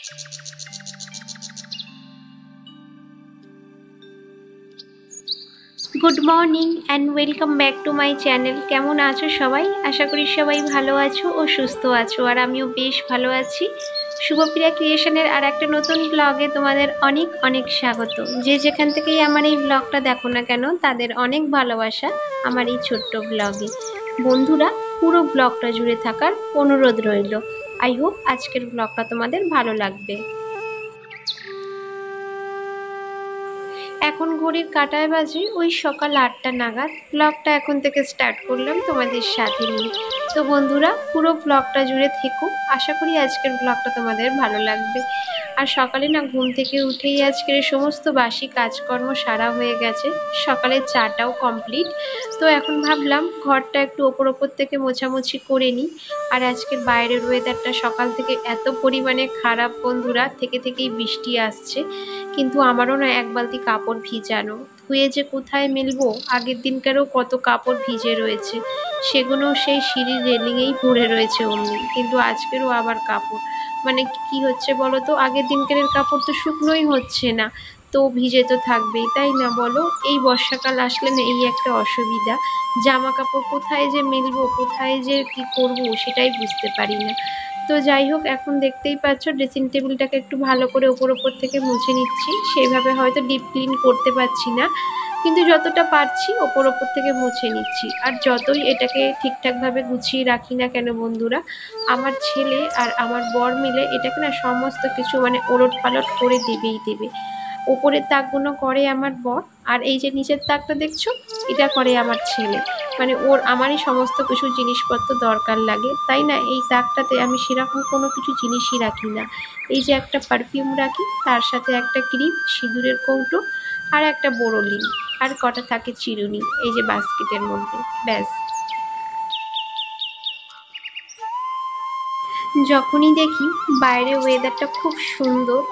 Good morning and welcome back to my channel. কেমন আছো সবাই? আশা করি সবাই ভালো আছো ও সুস্থ আছো, আর আমিও বেশ ভালো আছি। শুভপ্রিয়া ক্রিয়েশনের আর একটা নতুন ব্লগে তোমাদের অনেক অনেক স্বাগত। যে যেখান থেকেই আমার এই ব্লগটা দেখো না কেন, তাদের অনেক ভালোবাসা আমার এই ছোট্ট ব্লগে। বন্ধুরা, পুরো ব্লগটা জুড়ে থাকার অনুরোধ রইল। আই হোপ আজকের ব্লগটা তোমাদের ভালো লাগবে। এখন ঘড়ির কাঁটায় বাজে ওই সকাল 8টা নাগাদ। ব্লগটা এখন থেকে স্টার্ট করলাম তোমাদের সাথে নিয়ে। তো বন্ধুরা, পুরো ব্লগটা জুড়ে থেকো, আশা করি আজকের ব্লগটা তোমাদের ভালো লাগবে। আর সকালে না ঘুম থেকে উঠেই আজকের সমস্ত বাসি কাজকর্ম সারা হয়ে গেছে, সকালের চাটাও কমপ্লিট। তো এখন ভাবলাম ঘরটা একটু ওপর থেকে মোছামুছি করে নিই। আর আজকের বাইরের ওয়েদারটা সকাল থেকে এত পরিমাণে খারাপ বন্ধুরা, থেকেই বৃষ্টি আসছে। কিন্তু আমারও না এক বালতি কাপড় ভিজানো, ধুয়ে যে কোথায় মেলবো, আগের দিনকারও কত কাপড় ভিজে রয়েছে, সেগুলো সেই সিঁড়ির রেলিংয়েই পড়ে রয়েছে অমনি। কিন্তু আজকেরও আবার কাপড়, মানে কি হচ্ছে বলো তো, আগের দিনকারের কাপড় তো শুকনোই হচ্ছে না, তো ভিজে তো থাকবেই, তাই না বলো? এই বর্ষাকাল আসলে না এই একটা অসুবিধা, জামা কাপড় কোথায় যে মেলবো, কোথায় যে কি করব, সেটাই বুঝতে পারি না। তো যাই হোক, এখন দেখতেই পাচ্ছ ড্রেসিং টেবিলটাকে একটু ভালো করে ওপর থেকে মুছে নিচ্ছি। সেইভাবে হয়তো ডিপ ক্লিন করতে পারছি না, কিন্তু যতটা পারছি ওপর থেকে মুছে নিচ্ছি। আর যতই এটাকে ঠিকঠাকভাবে গুছিয়ে রাখি না কেন বন্ধুরা, আমার ছেলে আর আমার বর মিলে এটাকে না সমস্ত কিছু মানে ওলট পালট করে দেবে। ওপরের তাকগুলো করে আমার বর, আর এই যে নিচের তাকটা দেখছো, এটা করে আমার ছেলে। মানে আমারই সমস্ত কিছু জিনিসপত্র দরকার লাগে, তাই না? এই তাকটাতে আমি সেরকম কোনো কিছু জিনিসই রাখি না। এই যে একটা পারফিউম রাখি, তার সাথে একটা ক্রিম, সিঁদুরের কৌটো, আর একটা বোরোলিন, আর কটা থাকে চিরুনি এই যে বাস্কেটের মধ্যে, ব্যাস। যখনই দেখি বাইরে ওয়েদারটা খুব সুন্দর,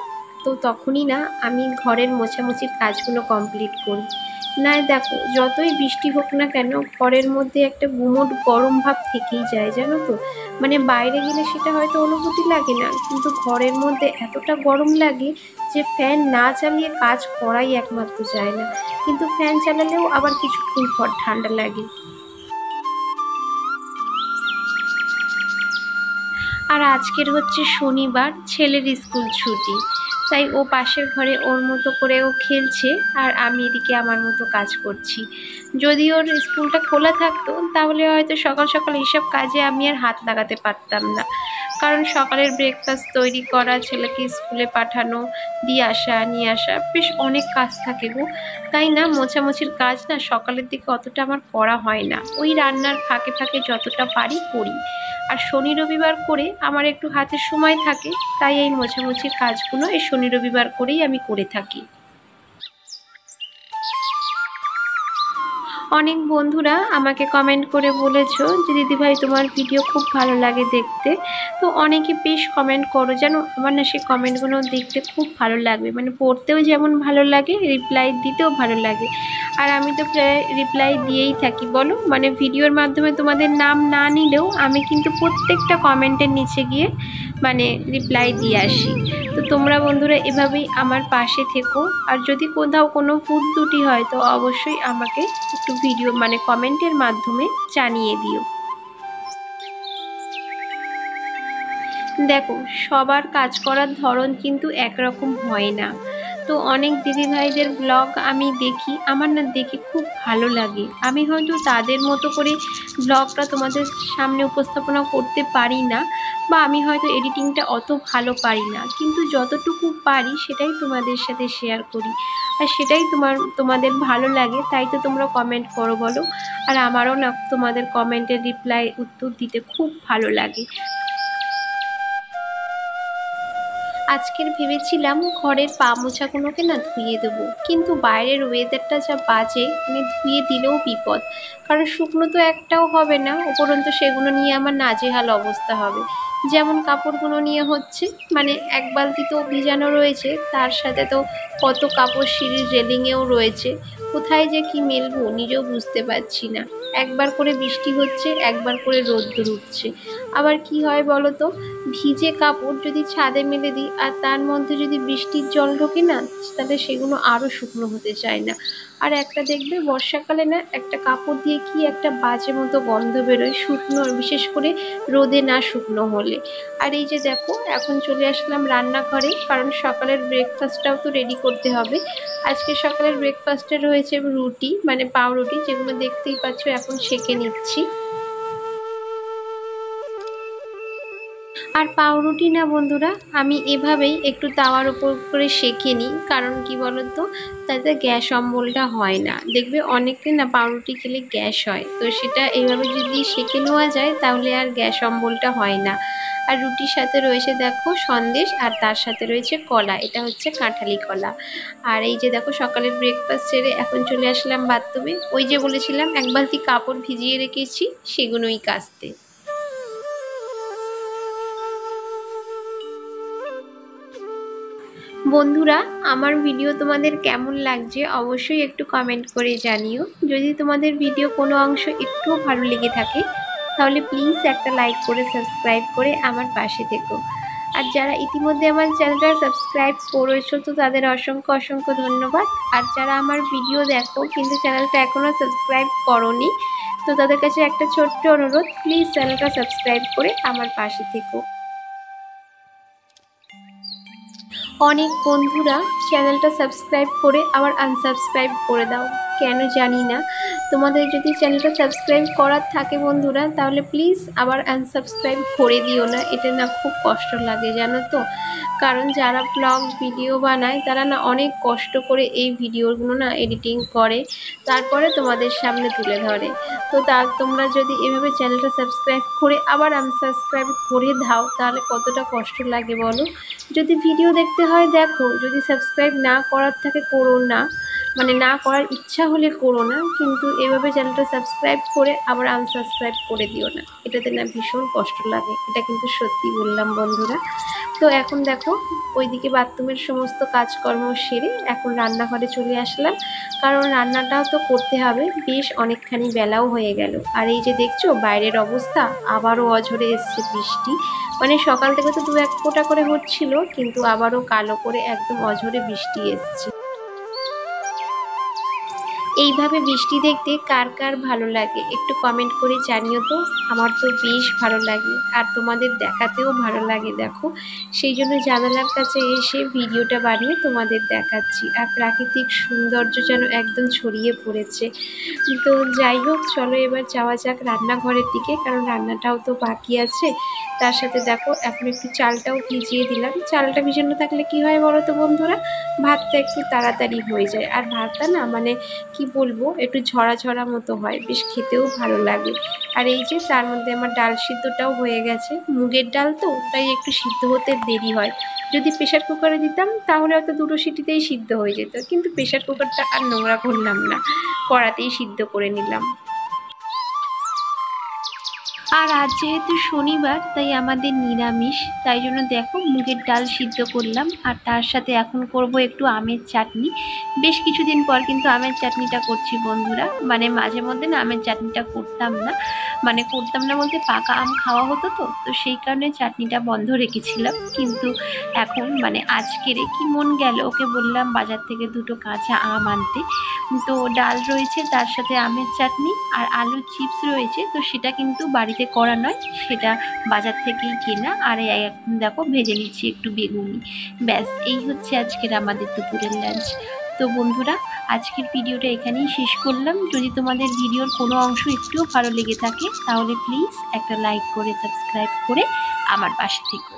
তো তখনই না আমি ঘরের মোছামুছির কাজগুলো কমপ্লিট করি। নাই দেখো, যতই বৃষ্টি হোক না কেন, ঘরের মধ্যে একটা গুমোট গরম ভাব থেকেই যায়, জানো তো। মানে বাইরে গেলে সেটা হয়তো অনুভূতি লাগে না, কিন্তু ঘরের মধ্যে এতটা গরম লাগে যে ফ্যান না চালিয়ে কাজ করাই একমাত্র যায় না। কিন্তু ফ্যান চালালেও আবার কিছুক্ষণ পর ঠান্ডা লাগে। আর আজকের হচ্ছে শনিবার, ছেলের স্কুল ছুটি, তাই ও পাশের ঘরে ওর মতো করে ও খেলছে, আর আমি এদিকে আমার মতো কাজ করছি। যদি ওর স্কুলটা খোলা থাকতো তাহলে হয়তো সকাল সকাল এইসব কাজে আমি আর হাত লাগাতে পারতাম না, কারণ সকালের ব্রেকফাস্ট তৈরি করা, ছেলেকে স্কুলে পাঠানো, দিয়ে আসা নিয়ে আসা, বেশ অনেক কাজ থাকে গো। তাই না মোছামুছির কাজ না সকালের দিকে অতটা আমার করা হয় না, ওই রান্নার ফাঁকে ফাঁকে যতটা পারি করি। আর শনি রবিবার করে আমার একটু হাতে সময় থাকে, তাই এই মোছামুছির কাজগুলো এই শনি রবিবার করেই আমি করে থাকি। অনেক বন্ধুরা আমাকে কমেন্ট করে বলেছো যে দিদিভাই তোমার ভিডিও খুব ভালো লাগে দেখতে। তো অনেকে বেশ কমেন্ট করো, জানো আমার না সেই কমেন্টগুলো দেখতে খুব ভালো লাগবে, মানে পড়তেও যেমন ভালো লাগে, রিপ্লাই দিতেও ভালো লাগে। আর আমি তো প্রায় রিপ্লাই দিয়েই থাকি বলো, মানে ভিডিওর মাধ্যমে তোমাদের নাম না নিলেও আমি কিন্তু প্রত্যেকটা কমেন্টের নিচে গিয়ে মানে রিপ্লাই দিয়ে আসি। তো তোমরা বন্ধুরা এভাবেই আমার পাশে থেকো, আর যদি কোথাও কোনো ভুল ত্রুটি হয় তো অবশ্যই আমাকে একটু ভিডিও মানে কমেন্টের মাধ্যমে জানিয়ে দিও। দেখো, সবার কাজ করার ধরন কিন্তু একরকম হয় না। তো অনেক দিদিভাইদের ব্লগ আমি দেখি, আমার না দেখে খুব ভালো লাগে। আমি হয়তো তাদের মতো করে ব্লগটা তোমাদের সামনে উপস্থাপনা করতে পারি না, বা আমি হয়তো এডিটিংটা অত ভালো পারি না, কিন্তু যতটুকু পারি সেটাই তোমাদের সাথে শেয়ার করি। আর সেটাই তোমাদের ভালো লাগে, তাই তো তোমরা কমেন্ট করো বলো। আর আমারও না তোমাদের কমেন্টের রিপ্লাই উত্তর দিতে খুব ভালো লাগে। আজকের ভেবেছিলাম ঘরের পা মোছাগুলোকে না ধুয়ে দেবো, কিন্তু বাইরের ওয়েদারটা যা বাজে, মানে ধুয়ে দিলেও বিপদ, কারণ শুকনো তো একটাও হবে না, উপরন্তু সেগুলো নিয়ে আমার নাজেহাল অবস্থা হবে। যেমন কাপড়গুলো নিয়ে হচ্ছে, মানে এক বালতি তো ভিজানো রয়েছে, তার সাথে তো কত কাপড় সিঁড়ির রেলিংয়েও রয়েছে, কোথায় যে কি মেলবো নিজেও বুঝতে পারছি না। একবার করে বৃষ্টি হচ্ছে, একবার করে রোদ্দুর উঠছে। আবার কি হয় বলো তো, ভিজে কাপড় যদি ছাদে মেলে দিই আর তার মধ্যে যদি বৃষ্টির জল ঢোকে না, তাহলে সেগুলো আরও শুকনো হতে চায় না। আর একটা দেখবে বর্ষাকালে না একটা কাপড় দিয়ে কি একটা বাজে মতো গন্ধ বেরোয় শুকনো, বিশেষ করে রোদে না শুকনো হলে। আর এই যে দেখো এখন চলে আসলাম রান্নাঘরে, কারণ সকালের ব্রেকফাস্টটাও তো রেডি করতে হবে। আজকে সকালের ব্রেকফাস্টে রয়েছে রুটি, মানে পাউরুটি, যেগুলো দেখতেই পাচ্ছ এখন সেঁকে নিচ্ছি। আর পাউরুটি না বন্ধুরা, আমি এভাবেই একটু তাওয়ার উপর করে সেঁকে নিই, কারণ কি বলতো, তাতে গ্যাস অম্বলটা হয় না। দেখবে অনেকে না পাউরুটি খেলে গ্যাস হয়, তো সেটা এইভাবে যদি সেঁকে নেওয়া যায় তাহলে আর গ্যাস অম্বলটা হয় না। আর রুটির সাথে রয়েছে দেখো সন্দেশ, আর তার সাথে রয়েছে কলা, এটা হচ্ছে কাঁঠালি কলা। আর এই যে দেখো সকালের ব্রেকফাস্ট সেরে এখন চলে আসলাম বাথরুমে। ওই যে বলেছিলাম এক বালতি কাপড় ভিজিয়ে রেখেছি, সেগুলোই কাচতে। বন্ধুরা, আমার ভিডিও তোমাদের কেমন লাগছে অবশ্যই একটু কমেন্ট করে জানিও। যদি তোমাদের ভিডিও কোনো অংশ একটুও ভালো লেগে থাকে তাহলে প্লিজ একটা লাইক করে সাবস্ক্রাইব করে আমার পাশে থেকো। আর যারা ইতিমধ্যে আমার চ্যানেলটা সাবস্ক্রাইব করেছো তো তাদের অসংখ্য অসংখ্য ধন্যবাদ। আর যারা আমার ভিডিও দেখো কিন্তু চ্যানেলটা এখনও সাবস্ক্রাইব করোনি, তো তাদের কাছে একটা ছোট্ট অনুরোধ, প্লিজ চ্যানেলটা সাবস্ক্রাইব করে আমার পাশে থেকো। অনেক বন্ধুরা চ্যানেলটা সাবস্ক্রাইব করে আবার আনসাবস্ক্রাইব করে দাও, কেন জানি না। তোমাদের যদি চ্যানেলটা সাবস্ক্রাইব করার থাকে বন্ধুরা, তাহলে প্লিজ আবার আনসাবস্ক্রাইব করে দিও না, এটা না খুব কষ্ট লাগে জানো তো। কারণ যারা ব্লগ ভিডিও বানায় তারা না অনেক কষ্ট করে এই ভিডিওগুলো না এডিটিং করে, তারপরে তোমাদের সামনে তুলে ধরে। তো তোমরা যদি এভাবে চ্যানেলটা সাবস্ক্রাইব করে আবার আনসাবস্ক্রাইব করে দাও তাহলে কতটা কষ্ট লাগে বলো। যদি ভিডিও দেখতে হয় দেখো, যদি সাবস্ক্রাইব না করার থাকে করো না, মানে না করার ইচ্ছা হলে করো না, কিন্তু এভাবে চ্যানেলটা সাবস্ক্রাইব করে আবার আনসাবস্ক্রাইব করে দিও না, এটাতে না ভীষণ কষ্ট লাগে, এটা কিন্তু সত্যি বললাম বন্ধুরা। তো এখন দেখো ওইদিকে বাথরুমের সমস্ত কাজকর্ম সেরে এখন রান্নাঘরে চলে আসলাম, কারণ রান্নাটাও তো করতে হবে, বেশ অনেকখানি বেলাও হয়ে গেল। আর এই যে দেখছো বাইরের অবস্থা, আবারও অঝরে এসছে বৃষ্টি, মানে সকাল থেকে তো 2-1 ফোঁটা করে হচ্ছিল, কিন্তু আবারও কালো করে একদম অঝরে বৃষ্টি এসছে। এইভাবে বৃষ্টি দেখতে কার কার ভালো লাগে একটু কমেন্ট করে জানিও তো। আমার তো বেশ ভালো লাগে আর তোমাদের দেখাতেও ভালো লাগে দেখো, সেই জন্য জানালার কাছে এসে ভিডিওটা বানিয়ে তোমাদের দেখাচ্ছি। আর প্রাকৃতিক সৌন্দর্য যেন একদম ছড়িয়ে পড়েছে। তো যাই হোক, চলো এবার যাওয়া যাক রান্নাঘরের দিকে, কারণ রান্নাটাও তো বাকি আছে। তার সাথে দেখো এখন একটু চালটাও ভিজিয়ে দিলাম। চালটা ভিজানো থাকলে কি হয় বলো তো বন্ধুরা, ভাতটা একটু তাড়াতাড়ি হয়ে যায়। আর ভাতটা না মানে কি বলবো, একটু ঝরা ঝরা মতো হয়, বেশ খেতেও ভালো লাগে। আর এই যে তার মধ্যে আমার ডাল সিদ্ধটাও হয়ে গেছে, মুগের ডাল তো তাই একটু সিদ্ধ হতে দেরি হয়। যদি প্রেশার কুকারে দিতাম তাহলে হয়তো 2 সিটিতেই সিদ্ধ হয়ে যেত, কিন্তু প্রেশার কুকারটা আর নোংরা করলাম না, কড়াতেই সিদ্ধ করে নিলাম। আর আজ যেহেতু শনিবার তাই আমাদের নিরামিষ, তাই জন্য দেখো মুগের ডাল সিদ্ধ করলাম, আর তার সাথে এখন করব একটু আমের চাটনি। বেশ কিছুদিন পর কিন্তু আমের চাটনিটা করছি বন্ধুরা, মানে মাঝে মধ্যে না আমের চাটনিটা করতাম না, মানে করতাম না বলতে পাকা আম খাওয়া হতো তো তো সেই কারণে চাটনিটা বন্ধ রেখেছিলাম। কিন্তু এখন মানে আজকের কি মন গেল, ওকে বললাম বাজার থেকে 2টো কাঁচা আম আনতে। তো ডাল রয়েছে, তার সাথে আমের চাটনি আর আলুর চিপস রয়েছে, তো সেটা কিন্তু বাড়িতে করা নয়, সেটা বাজার থেকেই কেনা। আর এখন দেখো ভেজে নিচ্ছি একটু বেগুনি, ব্যাস এই হচ্ছে আজকের আমাদের দুপুরের লাঞ্চ। তো বন্ধুরা, আজকের ভিডিওটা এখানেই শেষ করলাম। যদি তোমাদের ভিডিওর কোনো অংশ একটুও ভালো লেগে থাকে তাহলে প্লিজ একটা লাইক করে সাবস্ক্রাইব করে আমার পাশে থেকো।